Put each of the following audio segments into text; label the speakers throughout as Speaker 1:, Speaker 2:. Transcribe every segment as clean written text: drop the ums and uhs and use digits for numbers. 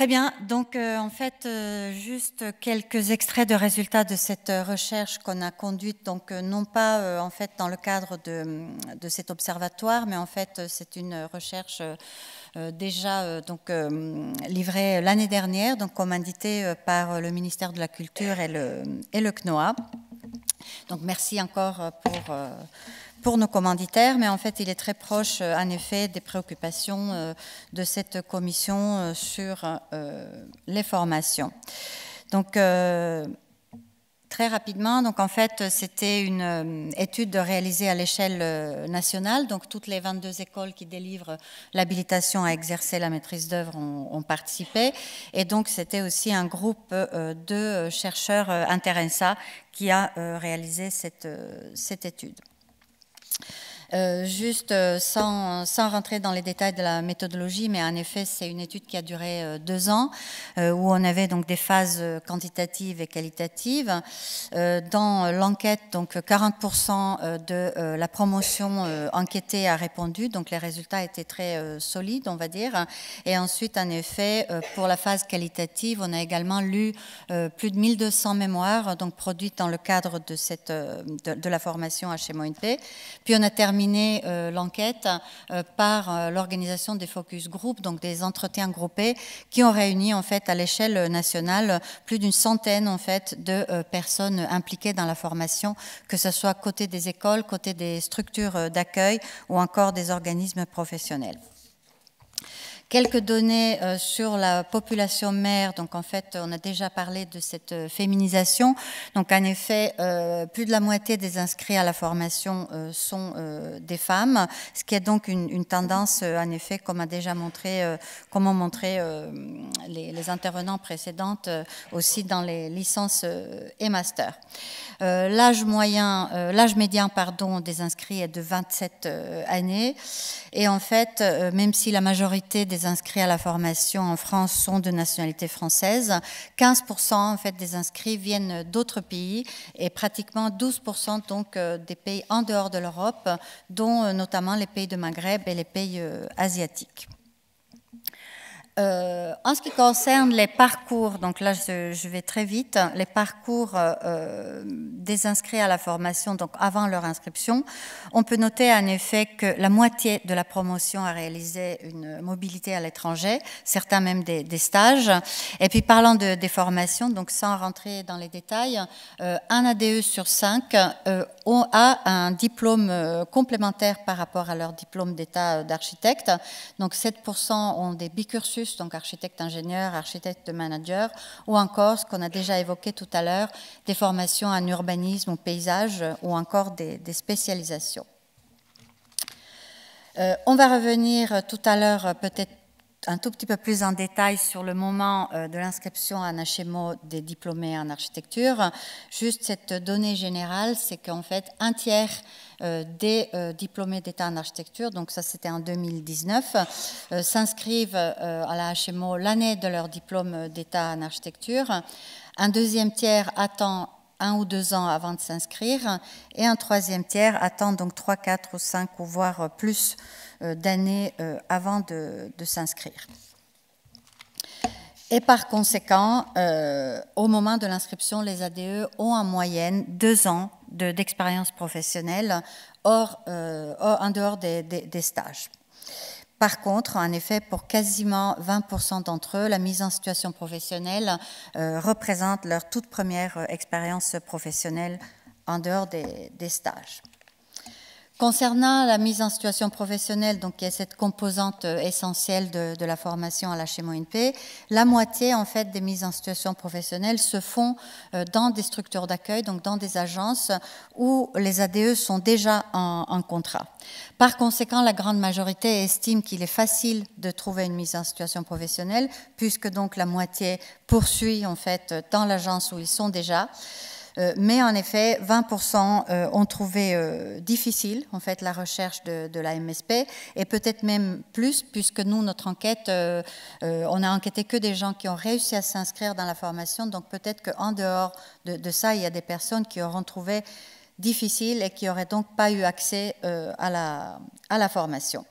Speaker 1: Très bien. Donc, en fait, juste quelques extraits de résultats de cette recherche qu'on a conduite. Donc, non pas en fait dans le cadre de cet observatoire, mais en fait, c'est une recherche déjà livrée l'année dernière, donc commanditée par le ministère de la Culture et le CNOA. Donc, merci encore pour nos commanditaires, mais en fait, il est très proche, en effet, des préoccupations de cette commission sur les formations. Donc, très rapidement, donc en fait, c'était une étude réalisée à l'échelle nationale. Donc, toutes les 22 écoles qui délivrent l'habilitation à exercer la maîtrise d'œuvre ont participé. Et donc, c'était aussi un groupe de chercheurs INTERINSA qui a réalisé cette étude. Juste sans rentrer dans les détails de la méthodologie, mais en effet, c'est une étude qui a duré 2 ans, où on avait donc des phases quantitatives et qualitatives. Dans l'enquête, donc 40% de la promotion enquêtée a répondu, donc les résultats étaient très solides, on va dire. Et ensuite, en effet, pour la phase qualitative, on a également lu plus de 1200 mémoires, donc produites dans le cadre de la formation HMO-INP. Puis on a terminé l'enquête par l'organisation des focus group, donc des entretiens groupés qui ont réuni en fait à l'échelle nationale plus d'une centaine en fait de personnes impliquées dans la formation, que ce soit côté des écoles, côté des structures d'accueil ou encore des organismes professionnels. Quelques données sur la population mère. Donc, en fait, on a déjà parlé de cette féminisation. Donc, en effet, plus de la moitié des inscrits à la formation sont des femmes, ce qui est donc une tendance, en effet, comme a déjà montré, comme ont montré les intervenants précédentes aussi dans les licences et masters. L'âge médian, des inscrits est de 27 années. Et en fait, même si la majorité des inscrits à la formation en France sont de nationalité française, 15% en fait des inscrits viennent d'autres pays et pratiquement 12% donc des pays en dehors de l'Europe, dont notamment les pays de Maghreb et les pays asiatiques. En ce qui concerne les parcours, donc là je vais très vite, les parcours des inscrits à la formation, donc avant leur inscription, on peut noter en effet que la moitié de la promotion a réalisé une mobilité à l'étranger, certains même des stages. Et puis parlant des formations, donc sans rentrer dans les détails, un ADE sur 5 a un diplôme complémentaire par rapport à leur diplôme d'état d'architecte. Donc 7% ont des bicursus, donc architecte-ingénieur, architecte-manager, ou encore, ce qu'on a déjà évoqué tout à l'heure, des formations en urbanisme ou paysage, ou encore des spécialisations. On va revenir tout à l'heure peut-être un tout petit peu plus en détail sur le moment de l'inscription en HMO des diplômés en architecture. Juste cette donnée générale, c'est qu'en fait, un tiers des diplômés d'État en architecture, donc ça c'était en 2019, s'inscrivent à la HMO l'année de leur diplôme d'État en architecture. Un deuxième tiers attend 1 ou 2 ans avant de s'inscrire, et un troisième tiers attend donc 3, 4 ou 5 ou voire plus d'années avant de s'inscrire. Et par conséquent, au moment de l'inscription, les ADE ont en moyenne 2 ans d'expérience professionnelle en dehors des stages. Par contre, en effet, pour quasiment 20% d'entre eux, la mise en situation professionnelle représente leur toute première expérience professionnelle en dehors des stages. Concernant la mise en situation professionnelle, donc qui est cette composante essentielle de la formation à la HMO-INP, la moitié en fait des mises en situation professionnelle se font dans des structures d'accueil, donc dans des agences où les ADE sont déjà en contrat. Par conséquent, la grande majorité estime qu'il est facile de trouver une mise en situation professionnelle, puisque donc la moitié poursuit en fait dans l'agence où ils sont déjà. Mais en effet, 20% ont trouvé difficile en fait la recherche de la MSP, et peut-être même plus, puisque nous, notre enquête, on a enquêté que des gens qui ont réussi à s'inscrire dans la formation, donc peut-être qu'en dehors de ça, il y a des personnes qui auront trouvé difficile et qui n'auraient donc pas eu accès à la formation.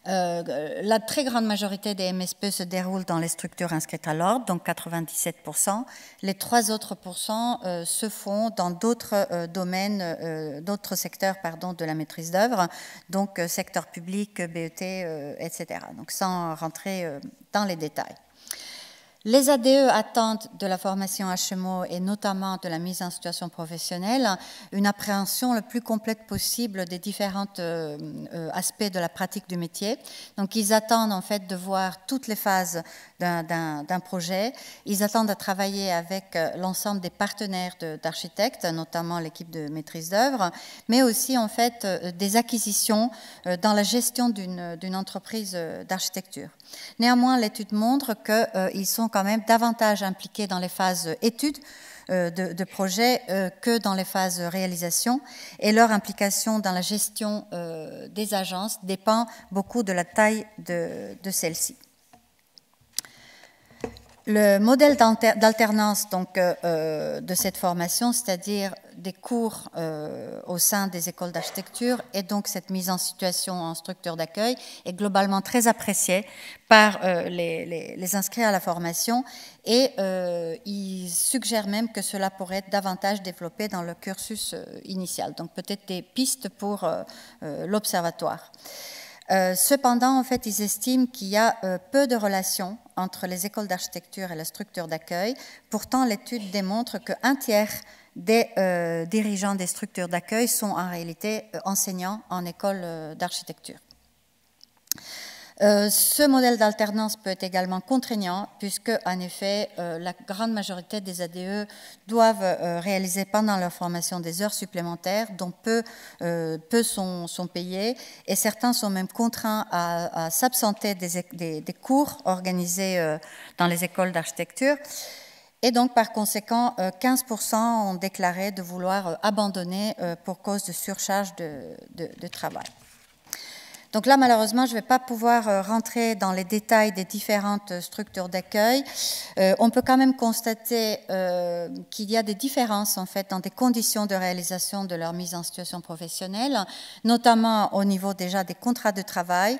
Speaker 1: La très grande majorité des MSP se déroulent dans les structures inscrites à l'ordre, donc 97%. Les 3 autres pourcents se font dans d'autres domaines, d'autres secteurs de la maîtrise d'œuvre, donc secteur public, BET, etc. Donc sans rentrer dans les détails. Les ADE attendent de la formation HMO et notamment de la mise en situation professionnelle une appréhension le plus complète possible des différents aspects de la pratique du métier. Donc ils attendent en fait de voir toutes les phases d'un projet. Ils attendent à travailler avec l'ensemble des partenaires d'architectes, notamment l'équipe de maîtrise d'œuvre, mais aussi en fait des acquisitions dans la gestion d'une entreprise d'architecture. Néanmoins, l'étude montre qu'ils sont quand même davantage impliqués dans les phases études de projet que dans les phases réalisation, et leur implication dans la gestion des agences dépend beaucoup de la taille de celle-ci. Le modèle d'alternance de cette formation, c'est-à-dire des cours au sein des écoles d'architecture et donc cette mise en situation en structure d'accueil, est globalement très apprécié par les inscrits à la formation, et il suggère même que cela pourrait être davantage développé dans le cursus initial. Donc peut-être des pistes pour l'observatoire. Cependant, en fait, ils estiment qu'il y a peu de relations entre les écoles d'architecture et la structure d'accueil. Pourtant, l'étude démontre qu'un tiers des dirigeants des structures d'accueil sont en réalité enseignants en école d'architecture. Ce modèle d'alternance peut être également contraignant puisque, en effet, la grande majorité des ADE doivent réaliser pendant leur formation des heures supplémentaires dont peu sont payées, et certains sont même contraints à s'absenter des cours organisés dans les écoles d'architecture. Et donc, par conséquent, 15% ont déclaré de vouloir abandonner pour cause de surcharge de travail. Donc là, malheureusement, je ne vais pas pouvoir rentrer dans les détails des différentes structures d'accueil. On peut quand même constater qu'il y a des différences, en fait, dans des conditions de réalisation de leur mise en situation professionnelle, notamment au niveau déjà des contrats de travail,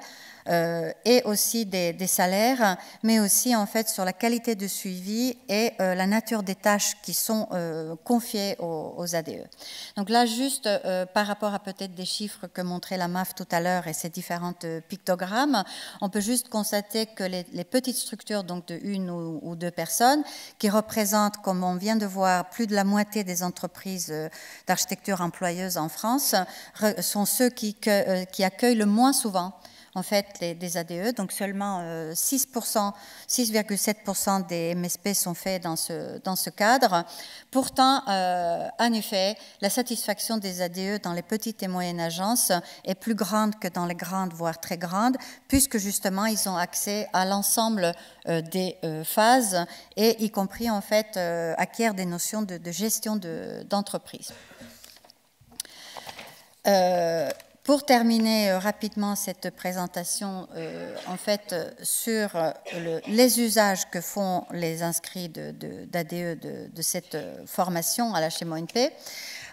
Speaker 1: et aussi des salaires, mais aussi en fait sur la qualité de suivi et la nature des tâches qui sont confiées aux ADE. Donc là, juste par rapport à peut-être des chiffres que montrait la MAF tout à l'heure et ces différentes pictogrammes, on peut juste constater que les petites structures, donc de 1 ou 2 personnes, qui représentent, comme on vient de voir, plus de la moitié des entreprises d'architecture employeuses en France, sont ceux qui accueillent le moins souvent en fait, des ADE, donc seulement 6,7% des MSP sont faits dans ce cadre. Pourtant, en effet, la satisfaction des ADE dans les petites et moyennes agences est plus grande que dans les grandes, voire très grandes, puisque justement, ils ont accès à l'ensemble des phases et y compris, en fait, acquièrent des notions de gestion d'entreprise. Pour terminer rapidement cette présentation, en fait, sur les usages que font les inscrits d'ADE de cette formation à la HMO-INP,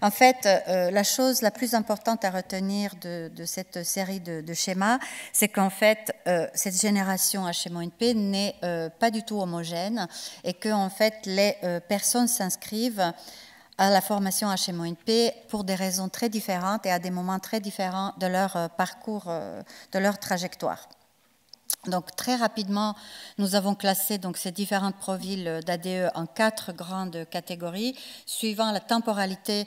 Speaker 1: en fait, la chose la plus importante à retenir de cette série de schémas, c'est qu'en fait, cette génération HMO-INP n'est pas du tout homogène et que, en fait, les personnes s'inscrivent à la formation HMO-INP pour des raisons très différentes et à des moments très différents de leur parcours, de leur trajectoire. Donc très rapidement, nous avons classé donc, ces différents profils d'ADE en 4 grandes catégories, suivant la temporalité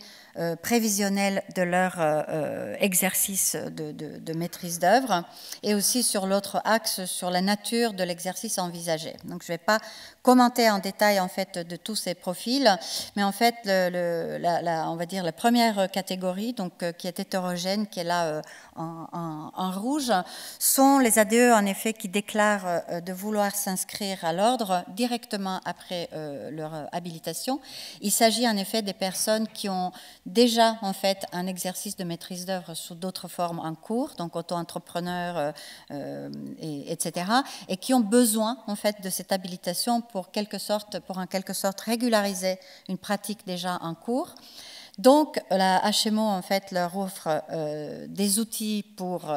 Speaker 1: prévisionnelle de leur exercice de maîtrise d'œuvre, et aussi sur l'autre axe, sur la nature de l'exercice envisagé. Donc je ne vais pas commenter en détail en fait de tous ces profils, mais en fait on va dire la première catégorie, donc qui est hétérogène, qui est là en rouge, sont les ADE en effet qui déclarent de vouloir s'inscrire à l'ordre directement après leur habilitation. Il s'agit en effet des personnes qui ont déjà en fait un exercice de maîtrise d'œuvre sous d'autres formes en cours, donc auto-entrepreneurs, etc., et qui ont besoin en fait de cette habilitation pour en quelque sorte régulariser une pratique déjà en cours. Donc, la HMO, en fait, leur offre des outils pour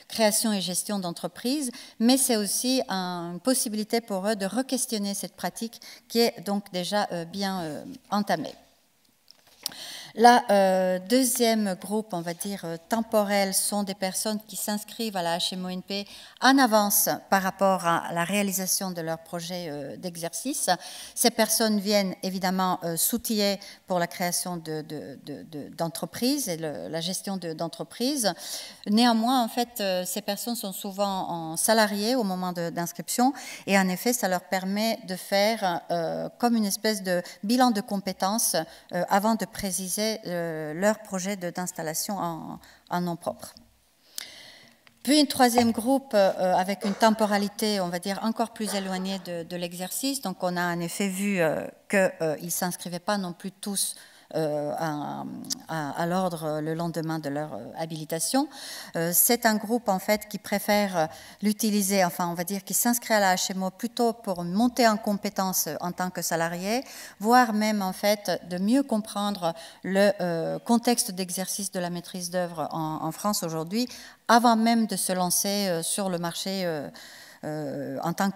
Speaker 1: création et gestion d'entreprise, mais c'est aussi une possibilité pour eux de re-questionner cette pratique qui est donc déjà bien entamée. La deuxième groupe, on va dire, temporel, sont des personnes qui s'inscrivent à la HMO-NP en avance par rapport à la réalisation de leur projet d'exercice. Ces personnes viennent évidemment s'outiller pour la création d'entreprises et la gestion d'entreprises. Néanmoins, en fait, ces personnes sont souvent en salariés au moment d'inscription et en effet, ça leur permet de faire comme une espèce de bilan de compétences avant de préciser leur projet d'installation en nom propre. Puis un troisième groupe avec une temporalité, on va dire, encore plus éloignée de l'exercice. Donc on a en effet vu qu'ils ne s'inscrivaient pas non plus tous à l'ordre le lendemain de leur habilitation. C'est un groupe en fait qui préfère l'utiliser, enfin on va dire qui s'inscrit à la HMO plutôt pour monter en compétence en tant que salarié, voire même en fait de mieux comprendre le contexte d'exercice de la maîtrise d'œuvre en France aujourd'hui, avant même de se lancer sur le marché en tant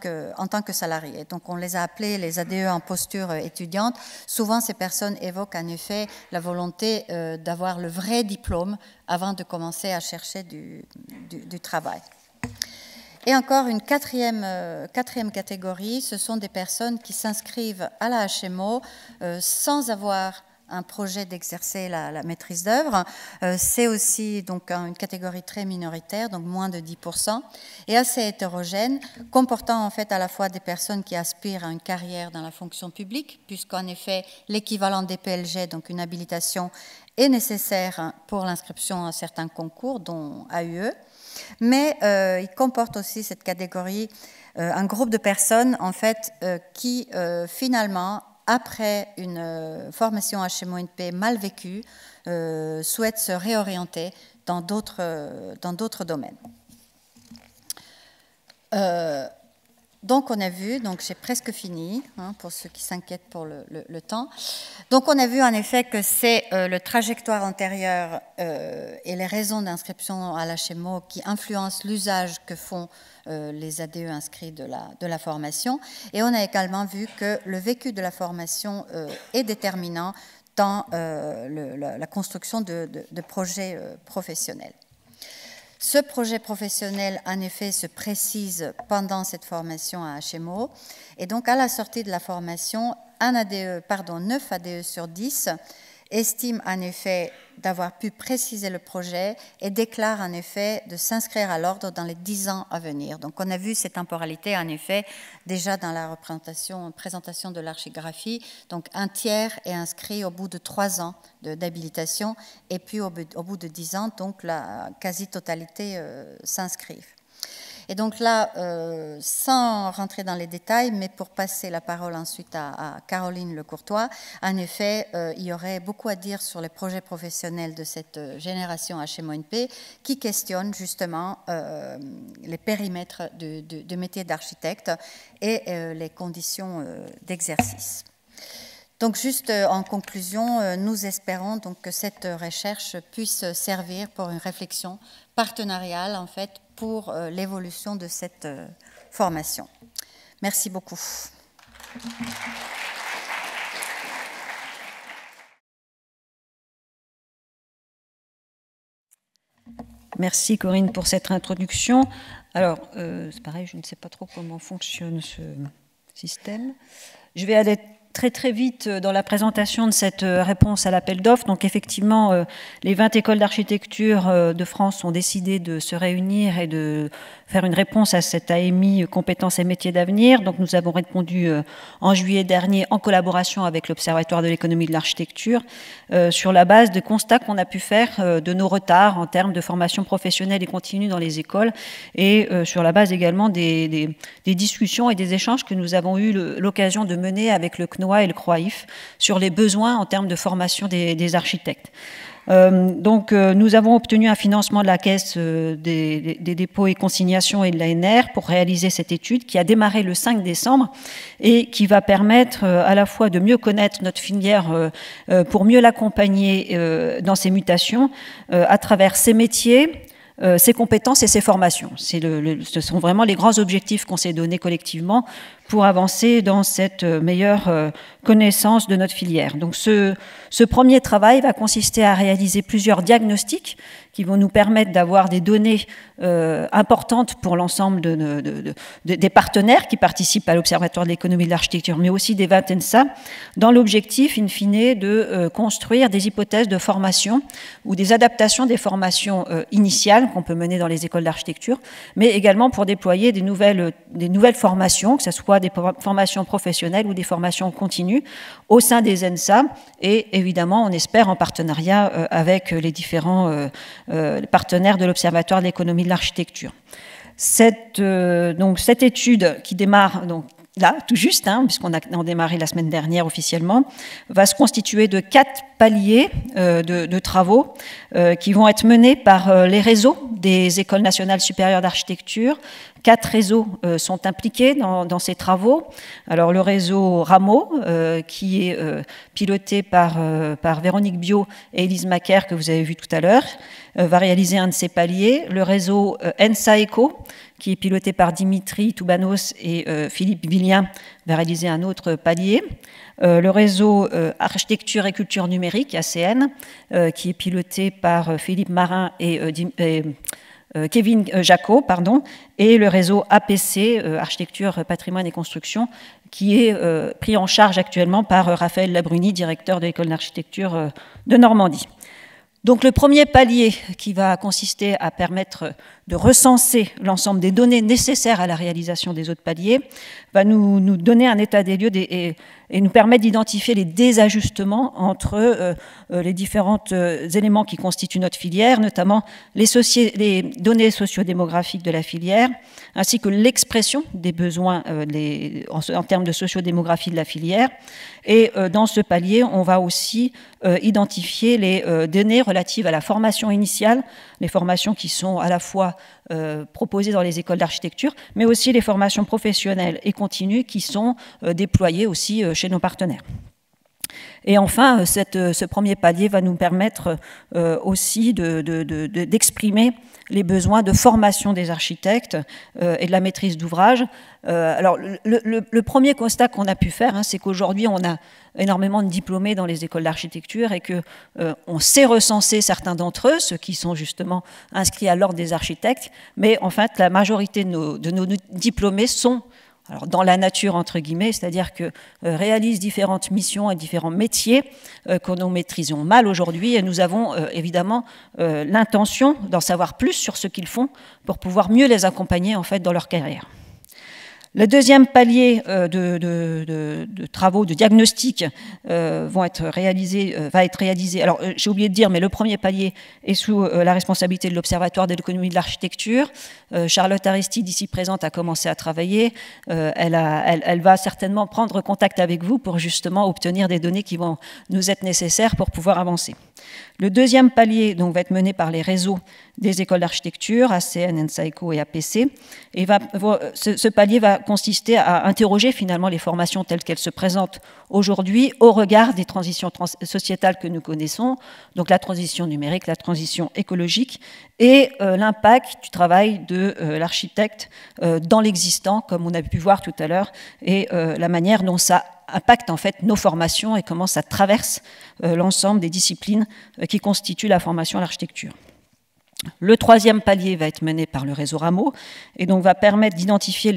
Speaker 1: que salariés. Donc on les a appelés les ADE en posture étudiante. Souvent ces personnes évoquent en effet la volonté d'avoir le vrai diplôme avant de commencer à chercher du travail. Et encore une quatrième catégorie, ce sont des personnes qui s'inscrivent à la HMO sans avoir un projet d'exercer la maîtrise d'œuvre. C'est aussi donc une catégorie très minoritaire, donc moins de 10%, et assez hétérogène, comportant en fait à la fois des personnes qui aspirent à une carrière dans la fonction publique, puisqu'en effet l'équivalent des PLG, donc une habilitation, est nécessaire pour l'inscription à certains concours, dont AUE, mais il comporte aussi cette catégorie un groupe de personnes en fait qui finalement après une formation HMO-NP mal vécue, souhaitent se réorienter dans d'autres domaines. Donc on a vu, donc j'ai presque fini, hein, pour ceux qui s'inquiètent pour le temps. Donc on a vu en effet que c'est le trajectoire antérieur et les raisons d'inscription à l'HMO qui influencent l'usage que font les ADE inscrits de la formation. Et on a également vu que le vécu de la formation est déterminant dans la construction de projets professionnels. Ce projet professionnel, en effet, se précise pendant cette formation à HMO. Et donc, à la sortie de la formation, 9 ADE sur 10 estiment en effet d'avoir pu préciser le projet et déclarent en effet de s'inscrire à l'ordre dans les 10 ans à venir. Donc on a vu cette temporalité en effet déjà dans la présentation de l'archigraphie. Donc un tiers est inscrit au bout de 3 ans d'habilitation et puis au bout de 10 ans, donc la quasi-totalité s'inscrivent. Et donc là, sans rentrer dans les détails, mais pour passer la parole ensuite à Caroline Lecourtois, en effet, il y aurait beaucoup à dire sur les projets professionnels de cette génération HMO-NP qui questionnent justement les périmètres du métier d'architecte et les conditions d'exercice. Donc juste en conclusion, nous espérons donc que cette recherche puisse servir pour une réflexion partenariale en fait pour l'évolution de cette formation. Merci beaucoup.
Speaker 2: Merci Corinne pour cette introduction. Alors, c'est pareil, je ne sais pas trop comment fonctionne ce système. Je vais aller très vite dans la présentation de cette réponse à l'appel d'offres. Donc effectivement, les 20 écoles d'architecture de France ont décidé de se réunir et de faire une réponse à cette AMI compétences et métiers d'avenir. Donc nous avons répondu en juillet dernier en collaboration avec l'Observatoire de l'économie de l'architecture sur la base de constats qu'on a pu faire de nos retards en termes de formation professionnelle et continue dans les écoles et sur la base également des discussions et des échanges que nous avons eu l'occasion de mener avec le CNOA et le CROAIF sur les besoins en termes de formation des architectes. Donc, nous avons obtenu un financement de la Caisse des dépôts et consignations et de l'ANR pour réaliser cette étude qui a démarré le 5 décembre et qui va permettre à la fois de mieux connaître notre filière pour mieux l'accompagner dans ses mutations à travers ses métiers, ses compétences et ses formations. Ce sont vraiment les grands objectifs qu'on s'est donnés collectivement pour avancer dans cette meilleure connaissance de notre filière. Donc ce premier travail va consister à réaliser plusieurs diagnostics qui vont nous permettre d'avoir des données importantes pour l'ensemble des partenaires qui participent à l'Observatoire de l'économie de l'architecture, mais aussi des VATENSA, dans l'objectif, in fine, de construire des hypothèses de formation ou des adaptations des formations initiales qu'on peut mener dans les écoles d'architecture, mais également pour déployer des nouvelles formations, que ce soit des formations professionnelles ou des formations continues au sein des ENSA et évidemment, on espère en partenariat avec les différents partenaires de l'Observatoire de l'économie de l'architecture. Cette étude qui démarre donc, là, tout juste, puisqu'on a démarré la semaine dernière officiellement, va se constituer de 4 paliers de travaux qui vont être menés par les réseaux des écoles nationales supérieures d'architecture. 4 réseaux sont impliqués dans ces travaux. Alors le réseau Rameau, qui est piloté par Véronique Biot et Élise Macaire, que vous avez vu tout à l'heure, va réaliser un de ces paliers. Le réseau ENSA-ECO, qui est piloté par Dimitri Toubanos et Philippe Villien, va réaliser un autre palier. Le réseau Architecture et Culture Numérique, ACN, qui est piloté par Philippe Marin et Kevin Jacot, et le réseau APC, Architecture, Patrimoine et Construction, qui est pris en charge actuellement par Raphaël Labruni, directeur de l'École d'architecture de Normandie. Donc le premier palier qui va consister à permettre de recenser l'ensemble des données nécessaires à la réalisation des autres paliers va nous donner un état des lieux et nous permettre d'identifier les désajustements entre les différents éléments qui constituent notre filière, notamment les données sociodémographiques de la filière, ainsi que l'expression des besoins en termes de sociodémographie de la filière. Et dans ce palier, on va aussi identifier les données relatives à la formation initiale, les formations qui sont à la fois proposées dans les écoles d'architecture, mais aussi les formations professionnelles et continues qui sont déployées aussi chez nos partenaires. Et enfin, ce premier palier va nous permettre aussi d'exprimer les besoins de formation des architectes et de la maîtrise d'ouvrage. Alors, le premier constat qu'on a pu faire, c'est qu'aujourd'hui, on a énormément de diplômés dans les écoles d'architecture et qu'on sait recenser certains d'entre eux, ceux qui sont justement inscrits à l'ordre des architectes, mais en fait, la majorité de nos diplômés sont dans la nature, entre guillemets, c'est-à-dire que réalisent différentes missions et différents métiers que nous maîtrisons mal aujourd'hui, et nous avons évidemment l'intention d'en savoir plus sur ce qu'ils font pour pouvoir mieux les accompagner en fait dans leur carrière. Le deuxième palier de travaux de diagnostic va être réalisé. Alors, j'ai oublié de dire, mais le premier palier est sous la responsabilité de l'Observatoire de l'économie de l'architecture. Charlotte Aristide, ici présente, a commencé à travailler. Elle va certainement prendre contact avec vous pour justement obtenir des données qui vont nous être nécessaires pour pouvoir avancer. Le deuxième palier donc, va être mené par les réseaux des écoles d'architecture, ACN, ENSA-ECO et APC. Et ce palier va consister à interroger finalement les formations telles qu'elles se présentent aujourd'hui au regard des transitions sociétales que nous connaissons, donc la transition numérique, la transition écologique et l'impact du travail de l'architecte dans l'existant, comme on a pu voir tout à l'heure, et la manière dont ça impacte en fait nos formations et comment ça traverse l'ensemble des disciplines qui constituent la formation à l'architecture. Le troisième palier va être mené par le réseau Rameau et donc va permettre d'identifier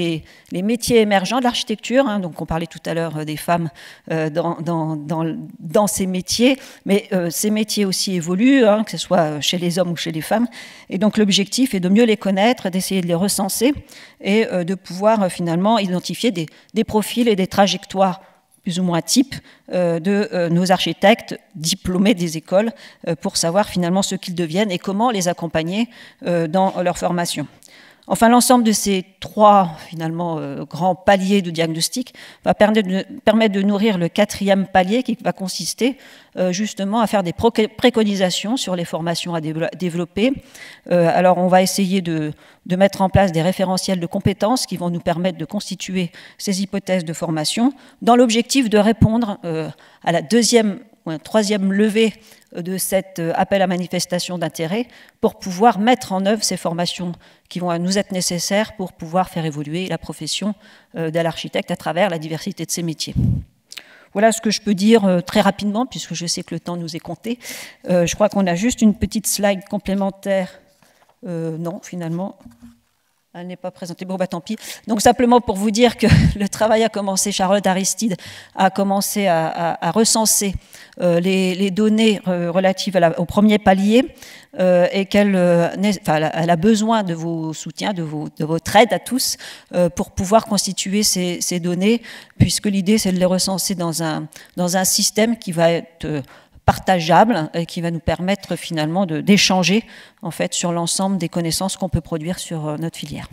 Speaker 2: les métiers émergents de l'architecture. Donc on parlait tout à l'heure des femmes dans ces métiers, mais ces métiers aussi évoluent, que ce soit chez les hommes ou chez les femmes. Et donc l'objectif est de mieux les connaître, d'essayer de les recenser et de pouvoir finalement identifier des profils et des trajectoires plus ou moins type de nos architectes diplômés des écoles pour savoir finalement ce qu'ils deviennent et comment les accompagner dans leur formation. Enfin, l'ensemble de ces trois, finalement, grands paliers de diagnostic va permettre de nourrir le quatrième palier qui va consister justement à faire des préconisations sur les formations à développer. Alors, on va essayer de mettre en place des référentiels de compétences qui vont nous permettre de constituer ces hypothèses de formation dans l'objectif de répondre à la deuxième ou un troisième levée de cet appel à manifestation d'intérêt pour pouvoir mettre en œuvre ces formations qui vont nous être nécessaires pour pouvoir faire évoluer la profession de l'architecte à travers la diversité de ses métiers. Voilà ce que je peux dire très rapidement, puisque je sais que le temps nous est compté. Je crois qu'on a juste une petite slide complémentaire. Non, finalement, elle n'est pas présentée. Bon, bah tant pis. Donc, simplement pour vous dire que le travail a commencé, Charlotte Aristide a commencé à recenser les données relatives au premier palier et qu'elle a besoin de vos soutiens, de votre aide à tous pour pouvoir constituer ces données, puisque l'idée, c'est de les recenser dans un système qui va être partageable et qui va nous permettre finalement d'échanger en fait sur l'ensemble des connaissances qu'on peut produire sur notre filière.